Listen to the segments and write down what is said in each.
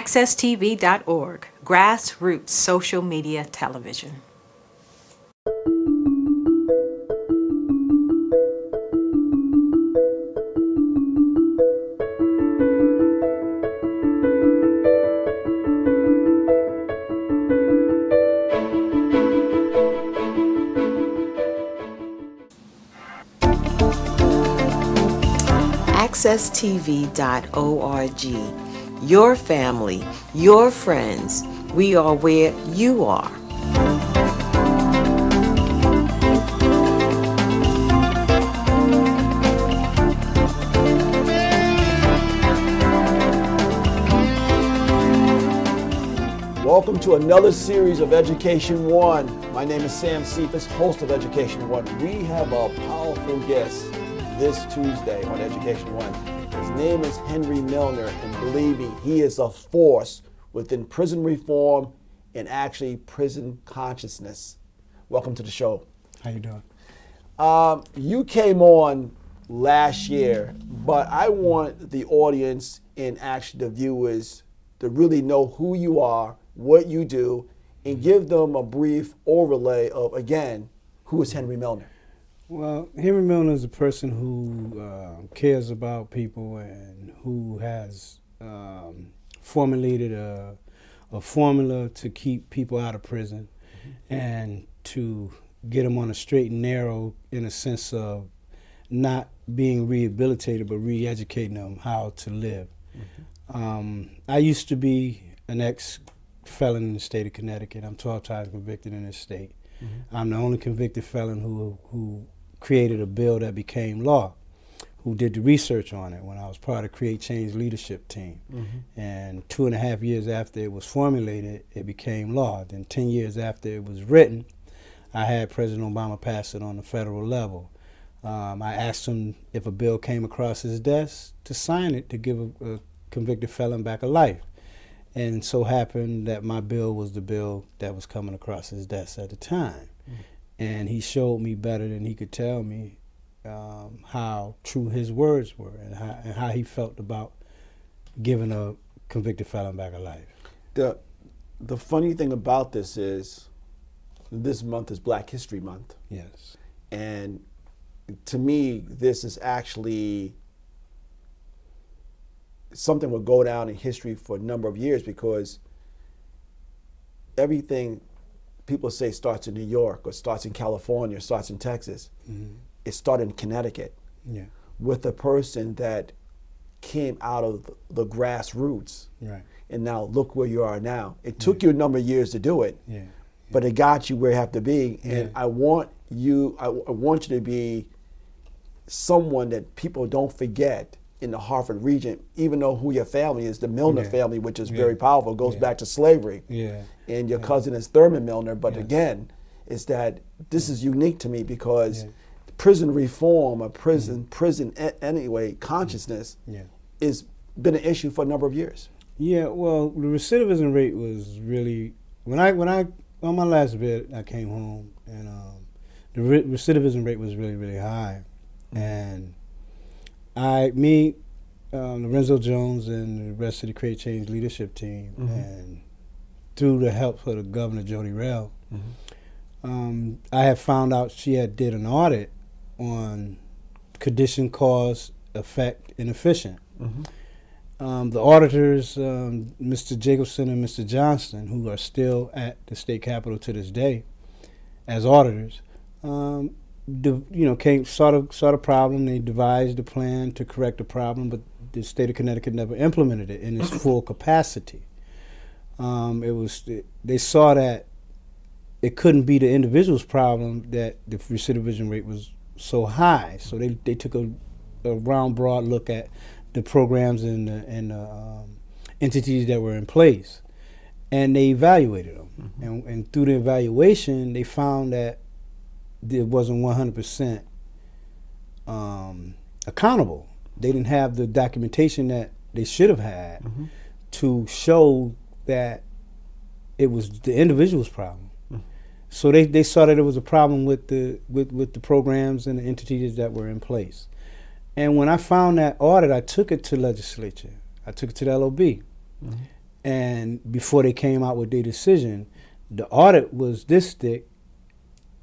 AccessTV.org, grassroots social media television. AccessTV.org. Your family, your friends, we are where you are. Welcome to another series of Education One. My name is Sam Cephas, host of Education One. We have a powerful guest this Tuesday on Education One. His name is Henry Milner, and believe me, he is a force within prison reform and actually prison consciousness. Welcome to the show. How you doing? You came on last year, but I want the audience and actually the viewers to really know who you are, what you do, and give them a brief overlay of, again, who is Henry Milner? Well, Henry Milner is a person who cares about people and who has formulated a formula to keep people out of prison and to get them on a straight and narrow in a sense of not being rehabilitated but re-educating them how to live. I used to be an ex-felon in the state of Connecticut. I'm 12 times convicted in this state. I'm the only convicted felon who created a bill that became law, who did the research on it when I was part of Create Change leadership team. And 2.5 years after it was formulated, it became law. Then 10 years after it was written, I had President Obama pass it on the federal level. I asked him if a bill came across his desk to sign it to give a convicted felon back a life. And so happened that my bill was the bill that was coming across his desk at the time. And he showed me better than he could tell me how true his words were and how he felt about giving a convicted felon back a life. The funny thing about this is this month is Black History Month. Yes. And to me, this is actually something will go down in history for a number of years because everything people say starts in New York or starts in California or starts in Texas. It started in Connecticut with a person that came out of the grassroots. And now look where you are now. It took you a number of years to do it, but it got you where you have to be. And I want you to be someone that people don't forget in the Hartford region, even though who your family is, the Milner family, which is very powerful, goes back to slavery. And your cousin is Thurman Milner, but again, is that this is unique to me because prison reform or prison anyway, consciousness is been an issue for a number of years. Yeah, well, the recidivism rate was really, when I on my last bit, I came home and the recidivism rate was really, really high. And Lorenzo Jones and the rest of the Create Change leadership team, and through the help of the Governor Jody Rell, I had found out she had did an audit on condition, cause, effect, and efficient. The auditors, Mr. Jacobson and Mr. Johnston, who are still at the state capitol to this day as auditors, saw the problem. They devised a plan to correct the problem, but the state of Connecticut never implemented it in its full capacity. They saw that it couldn't be the individual's problem that the recidivism rate was so high. So they took a round, broad look at the programs and the entities that were in place, and they evaluated them. And through the evaluation, they found that it wasn't 100% accountable. They didn't have the documentation that they should have had to show that it was the individual's problem. So they saw that it was a problem with the programs and the entities that were in place. And when I found that audit, I took it to legislature. I took it to the LOB. And before they came out with their decision, the audit was this thick.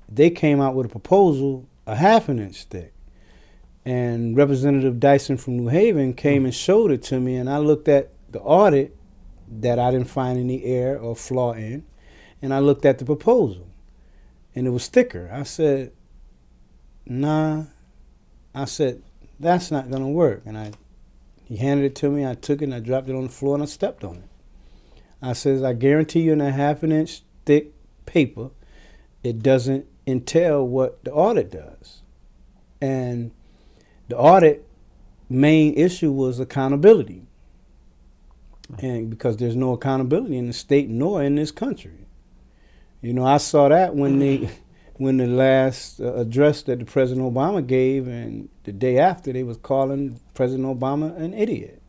They came out with a proposal, a half-an-inch thick. And Representative Dyson from New Haven came and showed it to me, and I looked at the audit that I didn't find any error or flaw in, and I looked at the proposal, and it was thicker. I said, nah. I said, that's not going to work. And he handed it to me, I took it, and I dropped it on the floor, and I stepped on it. I says, I guarantee you in that half-an-inch thick paper, it doesn't entail what the audit does. And the audit main issue was accountability. And because there's no accountability in the state nor in this country. You know, I saw that when the last address that the President Obama gave, and the day after they was calling President Obama an idiot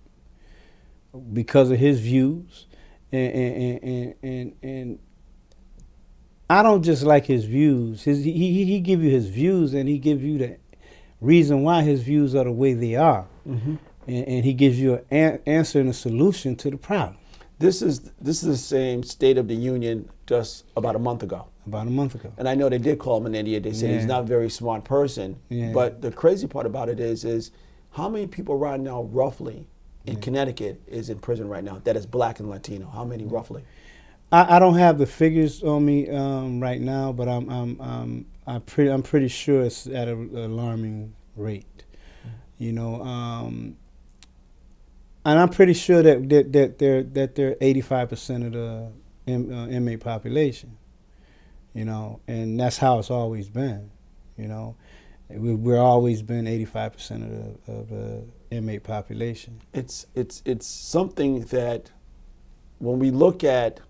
because of his views. And I don't just like his views. He give you his views, and he give you the reason why his views are the way they are. Mm-hmm. And he gives you an answer and a solution to the problem. This is the same State of the Union just about a month ago. About a month ago. And I know they did call him an idiot. They said he's not a very smart person. Yeah. But the crazy part about it is how many people right now roughly in Connecticut is in prison right now that is black and Latino? How many roughly? I don't have the figures on me right now, but I'm pretty sure it's at an alarming rate. You know, and I'm pretty sure that they're 85% of the inmate population. You know, and that's how it's always been. You know, we're always been 85% of the inmate population. It's something that when we look at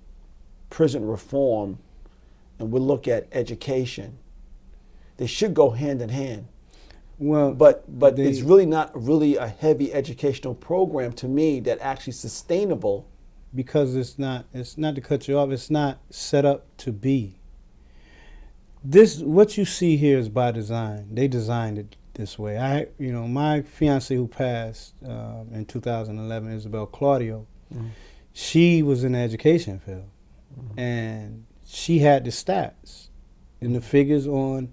prison reform and we look at education, they should go hand in hand. Well, but it's really not a heavy educational program to me that actually sustainable. Because it's not to cut you off, it's not set up to be. This, what you see here is by design. They designed it this way. My fiance who passed in 2011, Isabel Claudio, she was in the education field. And she had the stats and the figures on,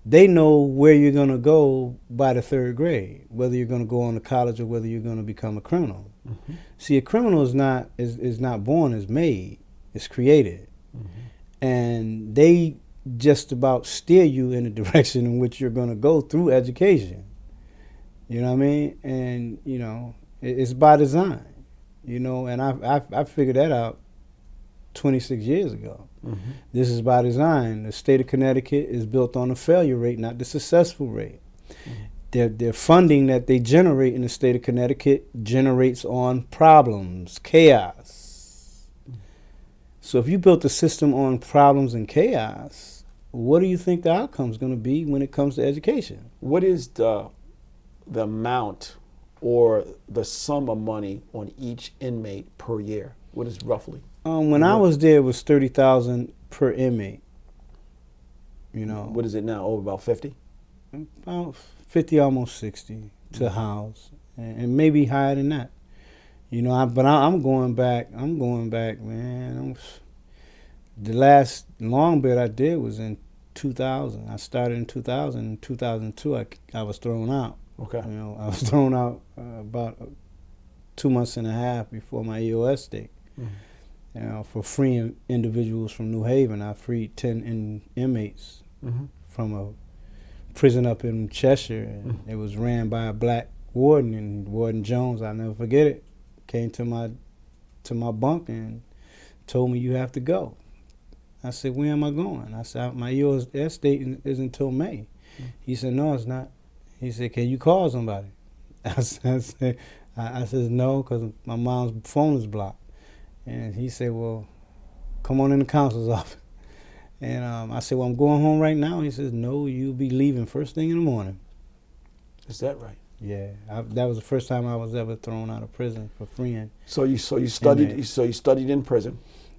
they know where you're going to go by the third grade, whether you're going to go on to college or whether you're going to become a criminal. Mm-hmm. See, a criminal is not born, it's made, it's created. Mm-hmm. And they just about steer you in the direction in which you're going to go through education. You know what I mean? And, you know, it's by design, you know, and I figured that out 26 years ago. Mm-hmm. This is by design. The state of Connecticut is built on the failure rate, not the successful rate. Mm-hmm. Their funding that they generate in the state of Connecticut generates on problems, chaos. Mm-hmm. So if you built a system on problems and chaos, what do you think the outcome is going to be when it comes to education? What is the amount or the sum of money on each inmate per year? What is roughly? When I was there, it was $30,000 per inmate. You know. What is it now? Over about 50? About 50, almost 60 to house, and maybe higher than that. You know, but I'm going back, man. The last long bit I did was in 2000. I started in 2000. In 2002, I was thrown out. Okay. You know, I was thrown out about 2 months and a half before my EOS stake. Mm-hmm. You know, for freeing individuals from New Haven. I freed 10 inmates from a prison up in Cheshire, and it was ran by a black warden, and Warden Jones, I'll never forget it, came to my bunk and told me, you have to go. I said, where am I going? I said, my EOS date isn't until May. He said, no, it's not. He said, can you call somebody? I said no, because my mom's phone is blocked. And he said, well, come on in the counselor's office. And I said, well, I'm going home right now. He says, no, you'll be leaving first thing in the morning. Is that right? Yeah, that was the first time I was ever thrown out of prison for freeing. So you studied in prison?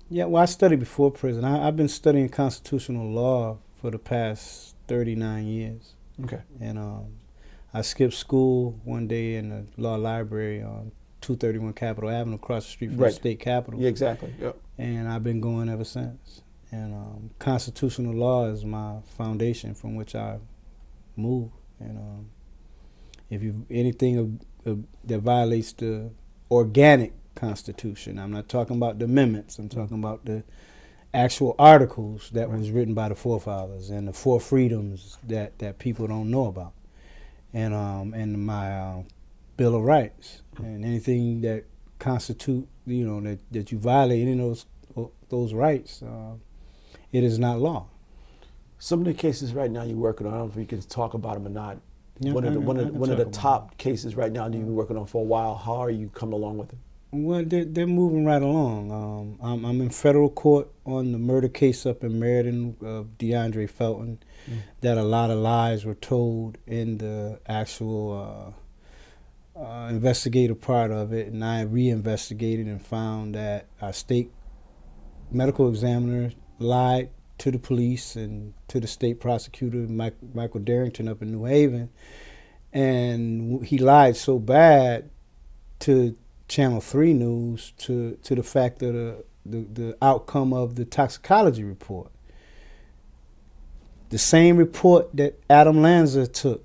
Yeah, well, I studied before prison. I've been studying constitutional law for the past 39 years. Okay. And I skipped school one day in the law library on 231 Capitol Avenue, across the street from the state capitol. Yeah, exactly. Yep. And I've been going ever since. And constitutional law is my foundation from which I move. And if you anything that violates the organic Constitution, I'm not talking about the amendments. I'm talking about the actual articles that was written by the forefathers and the four freedoms that people don't know about, and my Bill of Rights, and anything that constitute, that you violate any of those rights, it is not law. Some of the cases right now you're working on, I don't know if you can talk about them or not. Yeah, one of the top cases right now that you've been working on for a while. How are you coming along with it? Well, they're moving right along. I'm in federal court on the murder case up in Meriden of DeAndre Felton, that a lot of lies were told in the actual investigative part of it, and I reinvestigated and found that our state medical examiner lied to the police and to the state prosecutor, Michael Darrington up in New Haven, and he lied so bad to Channel 3 News to the fact that the outcome of the toxicology report, the same report that Adam Lanza took,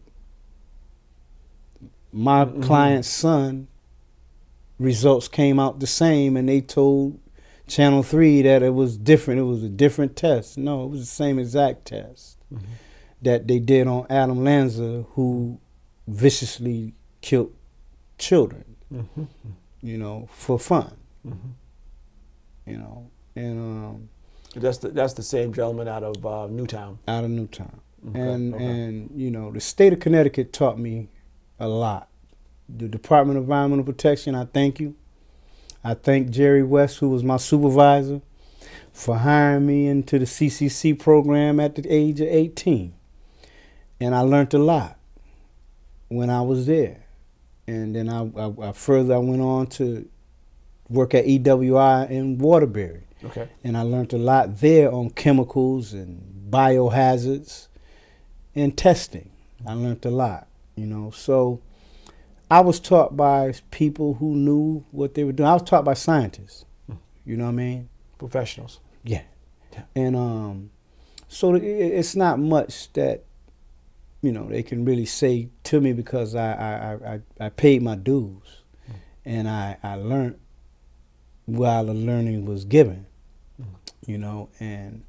my client's son, results came out the same, and they told Channel 3 that it was different. It was a different test. No, it was the same exact test that they did on Adam Lanza, who viciously killed children. For fun, and that's the same gentleman out of Newtown. Out of Newtown, and the state of Connecticut taught me a lot. The Department of Environmental Protection, I thank you. I thank Jerry West, who was my supervisor, for hiring me into the CCC program at the age of 18, and I learned a lot when I was there. And then I went on to work at EWI in Waterbury. Okay. And I learned a lot there on chemicals and biohazards and testing. I learned a lot, So I was taught by people who knew what they were doing. I was taught by scientists, you know what I mean? Professionals. Yeah. And so it's not much that they can really say to me, because I paid my dues, and I learned while the learning was given, and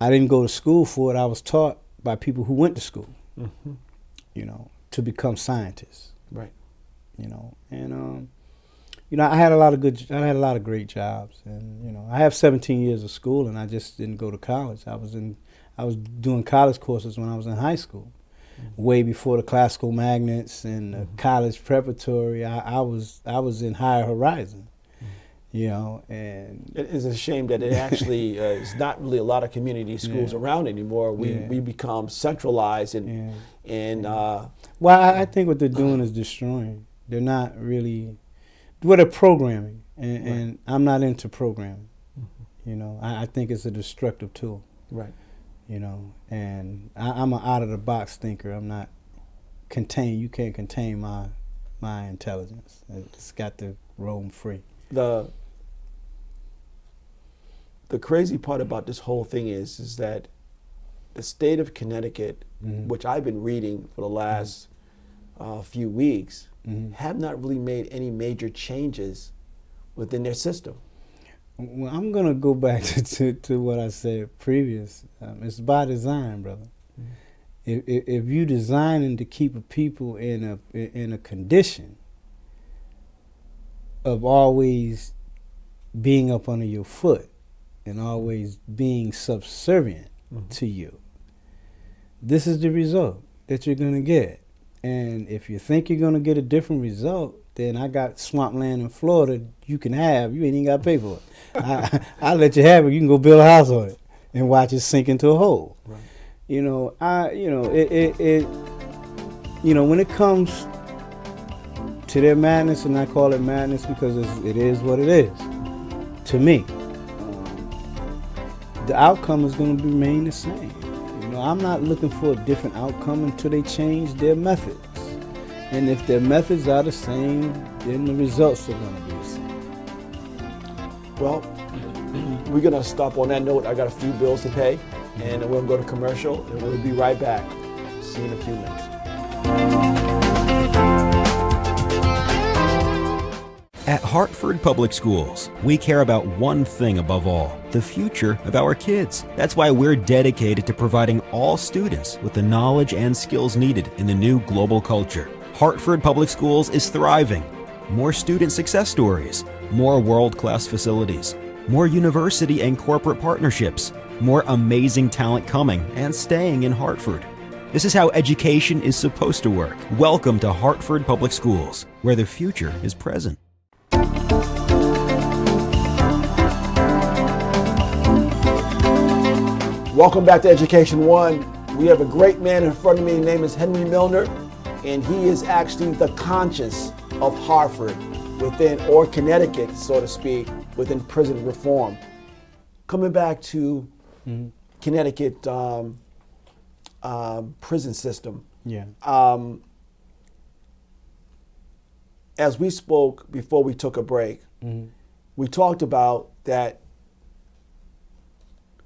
I didn't go to school for it. I was taught by people who went to school, to become scientists. Right. And I had a lot of great jobs, and I have 17 years of school, and I just didn't go to college. I was doing college courses when I was in high school, way before the classical magnets and the college preparatory. I was in higher horizon, and it is a shame that it actually is not really a lot of community schools around anymore. We become centralized and well, I think what they're doing is destroying. They're not really. Well, they're programming, and I'm not into programming. I think it's a destructive tool. Right. And I'm an out-of-the-box thinker. I'm not contained. You can't contain my intelligence. It's got to roam free. The crazy part about this whole thing is that the state of Connecticut, which I've been reading for the last few weeks, have not really made any major changes within their system. Well, I'm going to go back to what I said previous. It's by design, brother. If you designing to keep a people in a condition of always being up under your foot and always being subservient to you, this is the result that you're going to get. And if you think you're going to get a different result, then I got swampland in Florida you can have. You ain't even got to pay for it. I'll let you have it. You can go build a house on it and watch it sink into a hole. Right. When it comes to their madness, and I call it madness because it is what it is, to me, the outcome is going to remain the same. I'm not looking for a different outcome until they change their methods. And if their methods are the same, then the results are going to be the same. Well, we're going to stop on that note. I got a few bills to pay, and we're going to go to commercial, and we'll be right back. See you in a few minutes. At Hartford Public Schools, we care about one thing above all, the future of our kids. That's why we're dedicated to providing all students with the knowledge and skills needed in the new global culture. Hartford Public Schools is thriving. More student success stories, more world-class facilities, more university and corporate partnerships, more amazing talent coming and staying in Hartford. This is how education is supposed to work. Welcome to Hartford Public Schools, where the future is present. Welcome back to Education One. We have a great man in front of me. His name is Henry Milner, and he is actually the conscience of Hartford within, or Connecticut, so to speak, within prison reform. Coming back to Connecticut prison system. Yeah. As we spoke before we took a break, we talked about that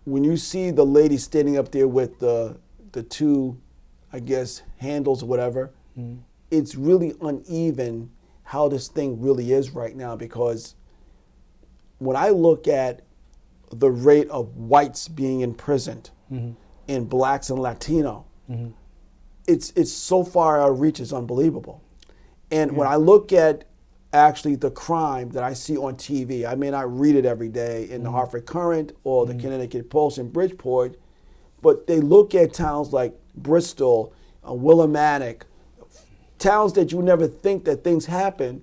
when you see the lady standing up there with the two, I guess, handles or whatever, it's really uneven how this thing really is right now, because when I look at the rate of whites being imprisoned and blacks and Latino, it's so far out of reach, it's unbelievable. And when I look at actually the crime that I see on TV, I may not read it every day in the Hartford Courant or the Connecticut Post in Bridgeport, but they look at towns like Bristol, Willimantic, towns that you never think that things happen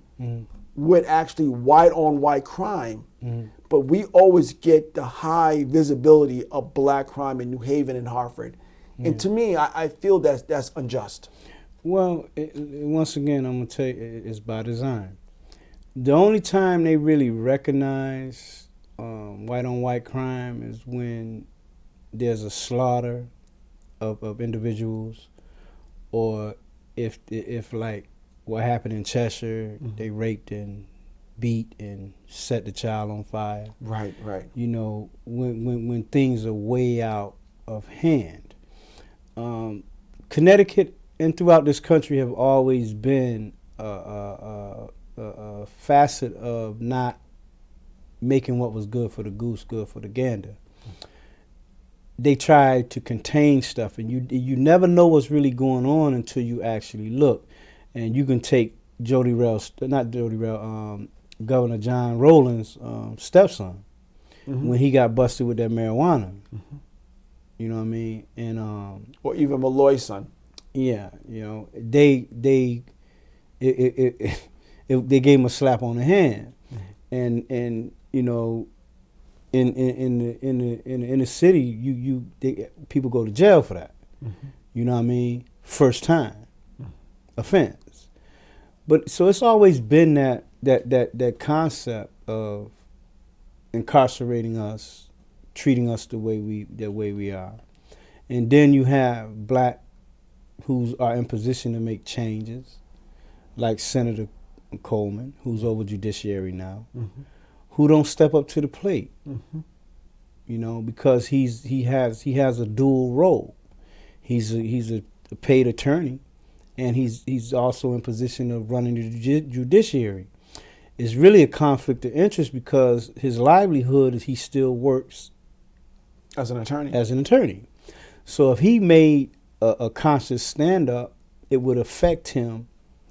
with actually white on white crime. But we always get the high visibility of black crime in New Haven and Hartford. And to me, I feel that's unjust. Well, once again, I'm going to tell you, it's by design. The only time they really recognize white on white crime is when there's a slaughter of individuals, or if like what happened in Cheshire, they raped and beat and set the child on fire. Right. You know, when things are way out of hand. Connecticut and throughout this country have always been a facet of not making what was good for the goose good for the gander. They try to contain stuff, and you never know what's really going on until you actually look. And you can take Governor John Rowland's stepson when he got busted with that marijuana. You know what I mean? And or even Malloy's son. Yeah, you know, they gave him a slap on the hand, and you know, in the city, people go to jail for that. You know what I mean? First time offense. But so it's always been that concept of incarcerating us, treating us the way we are, and then you have black who are in position to make changes, like Senator Coleman, who's over judiciary now, who don't step up to the plate. You know, because he has a dual role. He's a paid attorney, and he's also in position of running the judiciary. It's really a conflict of interest because his livelihood is he still works as an attorney. So if he made a conscious stand-up, it would affect him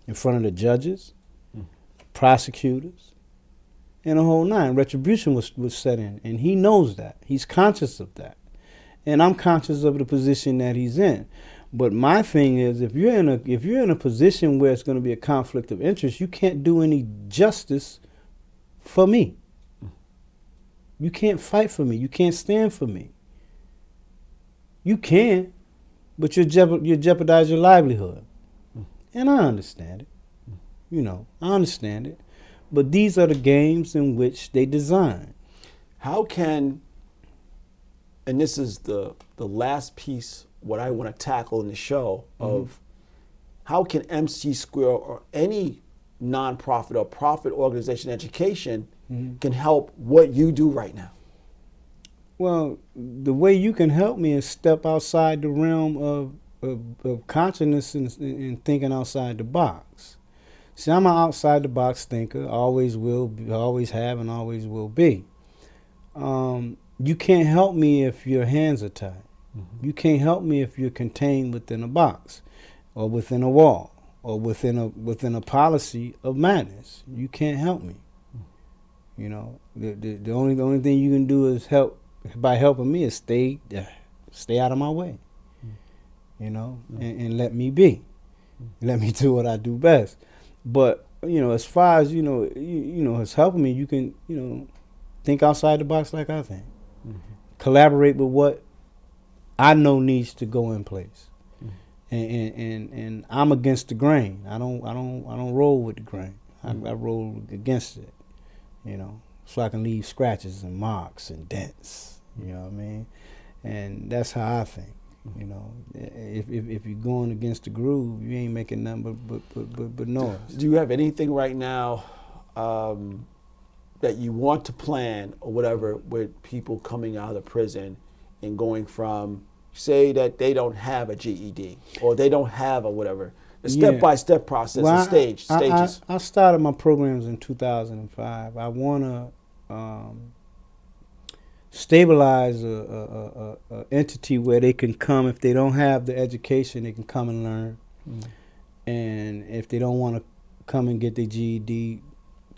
in front of the judges, prosecutors, and a whole nine. Retribution was set in, and he knows that. He's conscious of that. And I'm conscious of the position that he's in. But my thing is, if you're in a position where it's going to be a conflict of interest, you can't do any justice for me. You can't fight for me. You can't stand for me. You can, but you jeopardize your livelihood. And I understand it. You know, I understand it. But these are the games in which they design. How can, and this is the last piece, what I want to tackle in the show, of how can MC Square or any nonprofit or profit organization education can help what you do right now? Well, the way you can help me is step outside the realm of consciousness and thinking outside the box. See, I'm an outside the box thinker. Always will, always have, and always will be. You can't help me if your hands are tied. You can't help me if you're contained within a box, or within a wall, or within a policy of madness. You can't help me. You know, the only thing you can do is help. By helping me is stay out of my way. You know, and let me be. Let me do what I do best. But you know, as far as you know, it's helping me. You can think outside the box like I think. Collaborate with what I know needs to go in place. And I'm against the grain. I don't roll with the grain. I roll against it. You know, so I can leave scratches and marks and dents. You know what I mean? And that's how I think. You know, if you're going against the groove, you ain't making nothing but noise. Do you have anything right now that you want to plan or whatever with people coming out of prison and going from, say that they don't have a GED or they don't have a whatever, the step-by-step process, well, stages? I started my programs in 2005. I want to stabilize a entity where they can come. If they don't have the education, they can come and learn. And if they don't want to come and get their GED,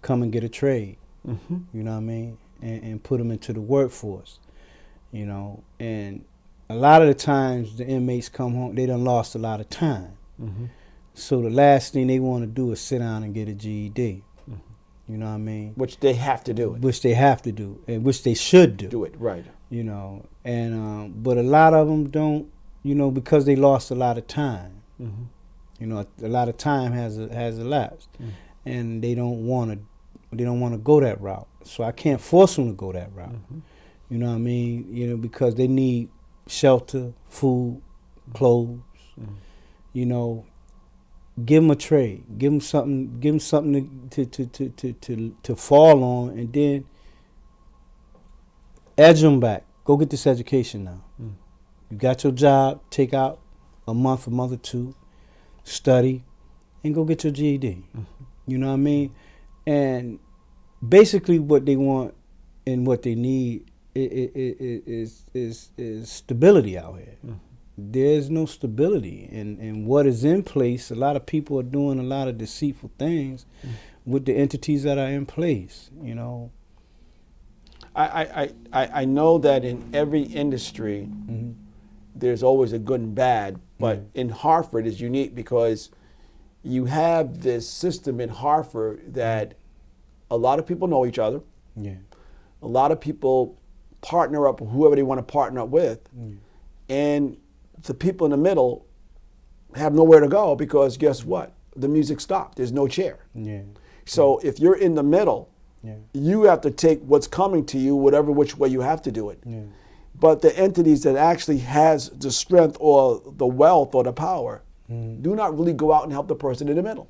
come and get a trade. You know what I mean? And put them into the workforce. You know, and a lot of the times the inmates come home, they done lost a lot of time. So the last thing they want to do is sit down and get a GED. You know what I mean? Which they have to do it. Which they have to do, and which they should do. Do it, right. You know, and but a lot of them don't, you know, because they lost a lot of time. You know, a lot of time has elapsed, and they don't want to go that route. So I can't force them to go that route. You know what I mean? You know, because they need shelter, food, clothes. You know, give them a trade. Give them something. Give them something to fall on, and then edge them back. Go get this education now. You got your job. Take out a month or two, study, and go get your GED. You know what I mean? And basically, what they want and what they need is stability out here. There's no stability, and what is in place. A lot of people are doing a lot of deceitful things with the entities that are in place. You know, I know that in every industry there's always a good and bad, but in Hartford is unique because you have this system in Hartford that a lot of people know each other. A lot of people partner up with whoever they want to partner up with, and the people in the middle have nowhere to go because guess what? The music stopped. There's no chair. So if you're in the middle, you have to take what's coming to you, which way you have to do it. But the entities that actually has the strength or the wealth or the power do not really go out and help the person in the middle.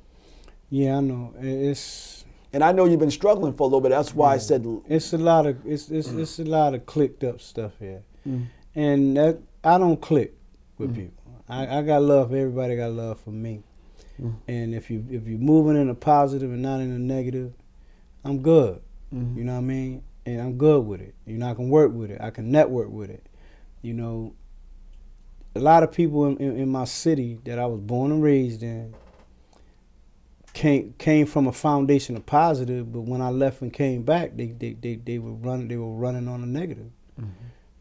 I know. And I know you've been struggling for a little bit. That's why I said it's a lot of it's a lot of clicked up stuff here, and that I don't click with people. I got love for everybody. Got love for me, and if you're moving in a positive and not in a negative, I'm good. You know what I mean? And I'm good with it. You know, I can work with it. I can network with it. You know, a lot of people in my city that I was born and raised in came from a foundation of positive, but when I left and came back, they were running on a negative.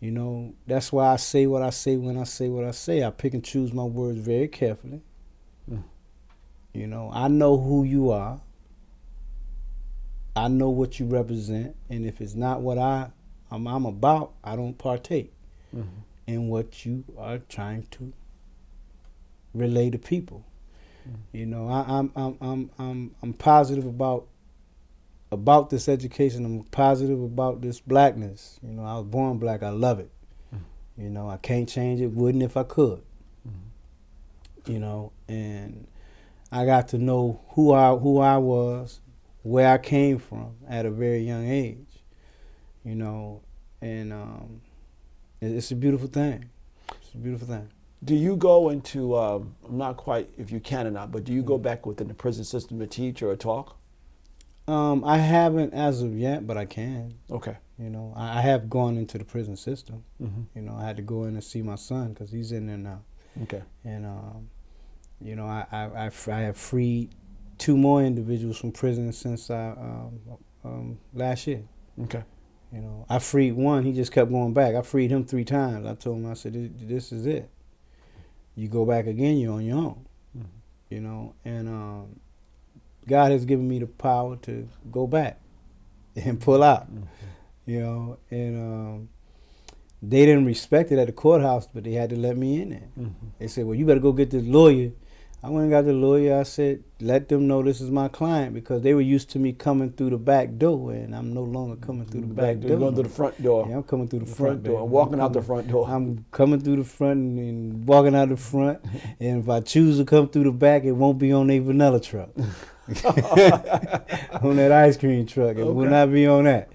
You know, that's why I say what I say when I say what I say. I pick and choose my words very carefully. You know, I know who you are. I know what you represent, and if it's not what I'm about, I don't partake in what you are trying to relay to people. You know, I'm positive about this education. I'm positive about this blackness. You know, I was born black. I love it. You know, I can't change it. Wouldn't if I could. You know, and I got to know who I was, where I came from at a very young age, you know, and it's a beautiful thing. It's a beautiful thing. Do you go into, I'm not quite if you can or not, but do you go back within the prison system to teach or talk? I haven't as of yet, but I can. Okay. You know, I have gone into the prison system. You know, I had to go in and see my son because he's in there now. Okay. And, you know, I have freed 2 more individuals from prison since last year. Okay. You know, I freed one. He just kept going back. I freed him 3 times. I told him, I said, this is it. You go back again, you're on your own. You know, and God has given me the power to go back and pull out. You know, and they didn't respect it at the courthouse, but they had to let me in there. They said, well, you better go get this lawyer. I went and got the lawyer. I said, let them know this is my client, because they were used to me coming through the back door, and I'm no longer coming through the back door. You're going through the front door. Yeah, I'm coming through the front door. And walking out the front door. I'm coming through the front and walking out the front, and if I choose to come through the back, it won't be on a vanilla truck. On that ice cream truck. It will not be on that.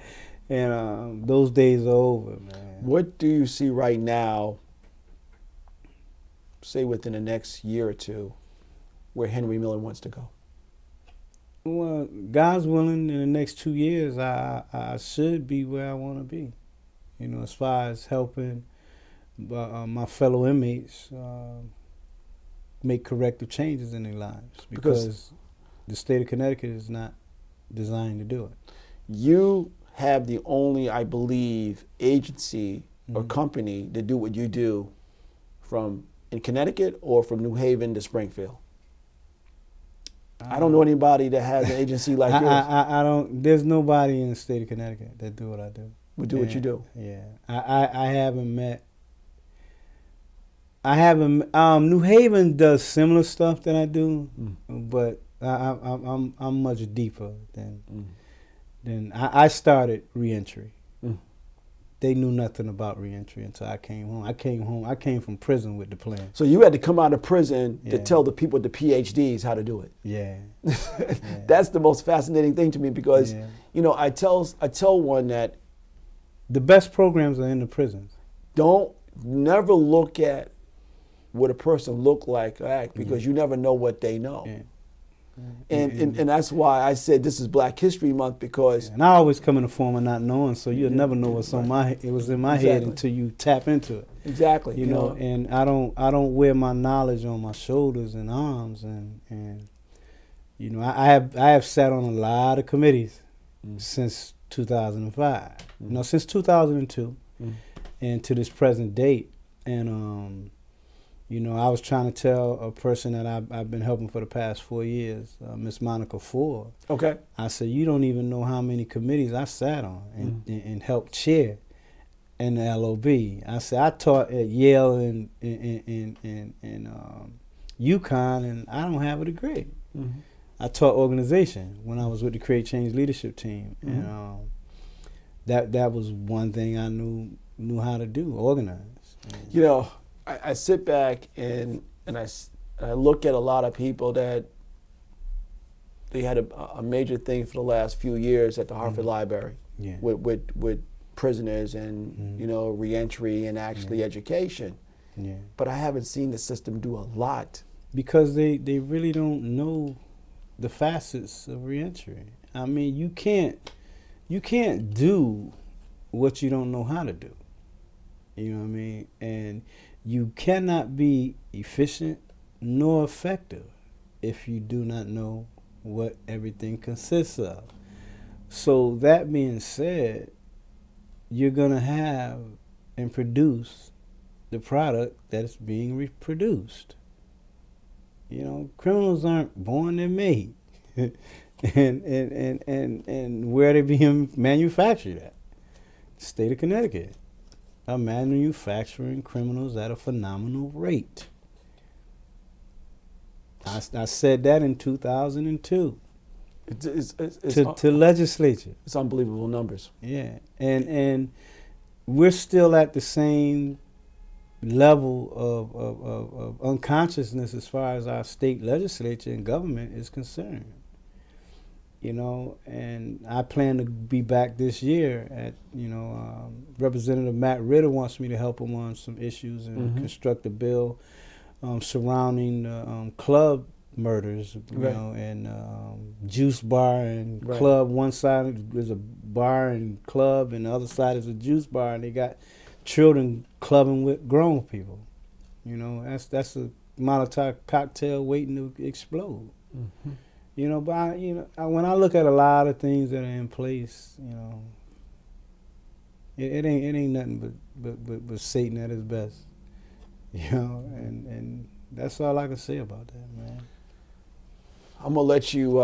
And those days are over, man. What do you see right now, say within the next year or two, where Henry Milner wants to go? Well, God's willing, in the next 2 years, I should be where I want to be. You know, as far as helping my fellow inmates make corrective changes in their lives, because the state of Connecticut is not designed to do it. You have the only, I believe, agency or company to do what you do from in Connecticut or from New Haven to Springfield. I don't know anybody that has an agency like yours. I don't. There's nobody in the state of Connecticut that do what I do. Would do what you do. Yeah, I haven't met. I haven't. New Haven does similar stuff that I do, but I'm much deeper than I started reentry. They knew nothing about reentry until I came home. I came from prison with the plan. So you had to come out of prison to tell the people, the PhDs, how to do it. Yeah. That's the most fascinating thing to me, because you know, I tell one that the best programs are in the prisons. Never look at what a person look like or act, because you never know what they know. And that's why I said this is Black History Month, because and I always come in the form of not knowing, so you'll never know what's on it was in my head until you tap into it. Exactly. You know, and I don't wear my knowledge on my shoulders and arms, and you know, I have sat on a lot of committees since 2005. You know, since 2002 and to this present date. And you know, I was trying to tell a person that I've been helping for the past 4 years, Miss Monica Ford. Okay. I said, you don't even know how many committees I sat on and helped chair in the LOB. I said, I taught at Yale and UConn, and I don't have a degree. I taught organization when I was with the Create Change leadership team, and that was one thing I knew how to do, organize. You know, I sit back and I look at a lot of people that they had a major thing for the last few years at the Hartford Library with prisoners and you know, reentry and actually education. But I haven't seen the system do a lot, because they really don't know the facets of reentry. I mean, you can't do what you don't know how to do. You know what I mean? And you cannot be efficient nor effective if you do not know what everything consists of. So that being said, you're going to have and produce the product that is being reproduced. You know, criminals aren't born, they're made. and where they're being manufactured at? The state of Connecticut are manufacturing criminals at a phenomenal rate. I said that in 2002 to legislature. It's unbelievable numbers. Yeah, and we're still at the same level of unconsciousness as far as our state legislature and government is concerned. You know, and I plan to be back this year at, Representative Matt Ritter wants me to help him on some issues and construct a bill surrounding club murders, and juice bar and club. One side is a bar and club, and the other side is a juice bar, and they got children clubbing with grown people. You know, that's a Molotov cocktail waiting to explode. You know, but when I look at a lot of things that are in place, it ain't nothing but Satan at his best. You know, and that's all I can say about that, man. I'm gonna let you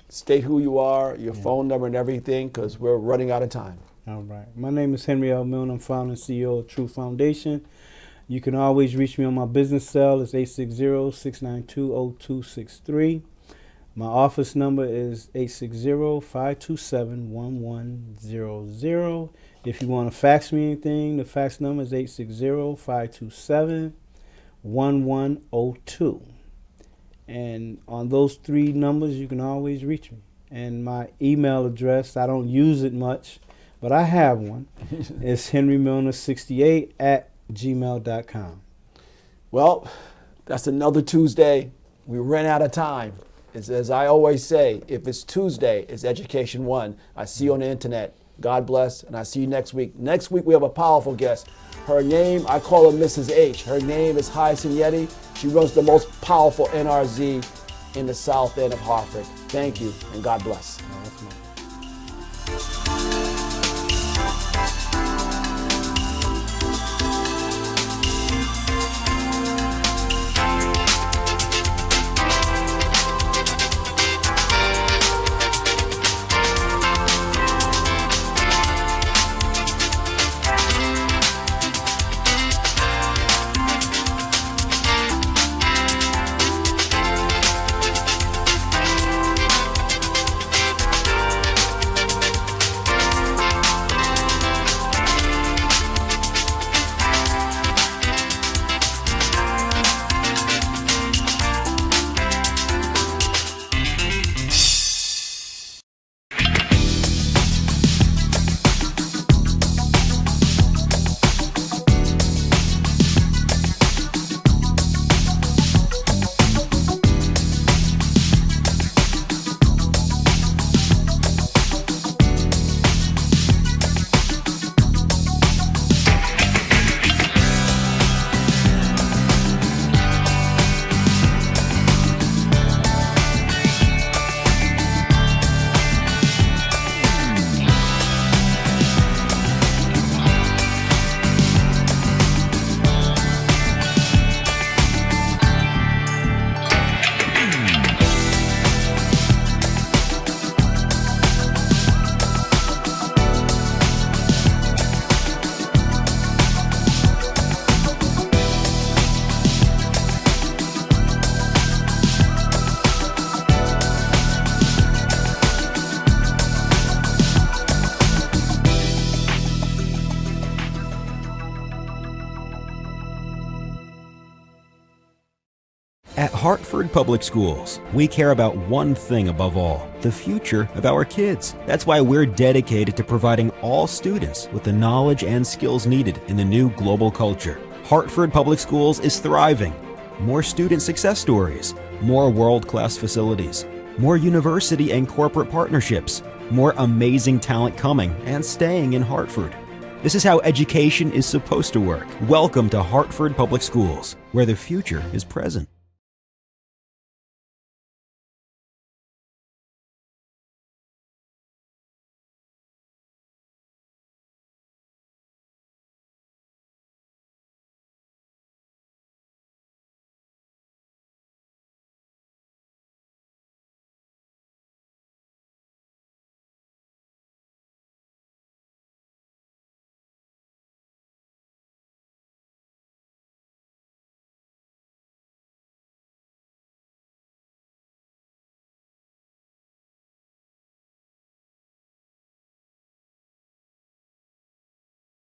state who you are, your phone number, and everything, because we're running out of time. All right. My name is Henry L. Milner. I'm founder and CEO of True Foundation. You can always reach me on my business cell. It's 860-692-0263. My office number is 860-527-1100. If you want to fax me anything, the fax number is 860-527-1102. And on those three numbers, you can always reach me. And my email address, I don't use it much, but I have one. It's henrymilner68@gmail.com. Well, that's another Tuesday. We ran out of time. It's, as I always say, if it's Tuesday, it's Education One. I see you on the internet. God bless, and I see you next week. Next week, we have a powerful guest. Her name, I call her Mrs. H. Her name is Hyacinth Yeti. She runs the most powerful NRZ in the South End of Hartford. Thank you, and God bless. At Hartford Public Schools, we care about one thing above all, the future of our kids. That's why we're dedicated to providing all students with the knowledge and skills needed in the new global culture. Hartford Public Schools is thriving. More student success stories, more world-class facilities, more university and corporate partnerships, more amazing talent coming and staying in Hartford. This is how education is supposed to work. Welcome to Hartford Public Schools, where the future is present.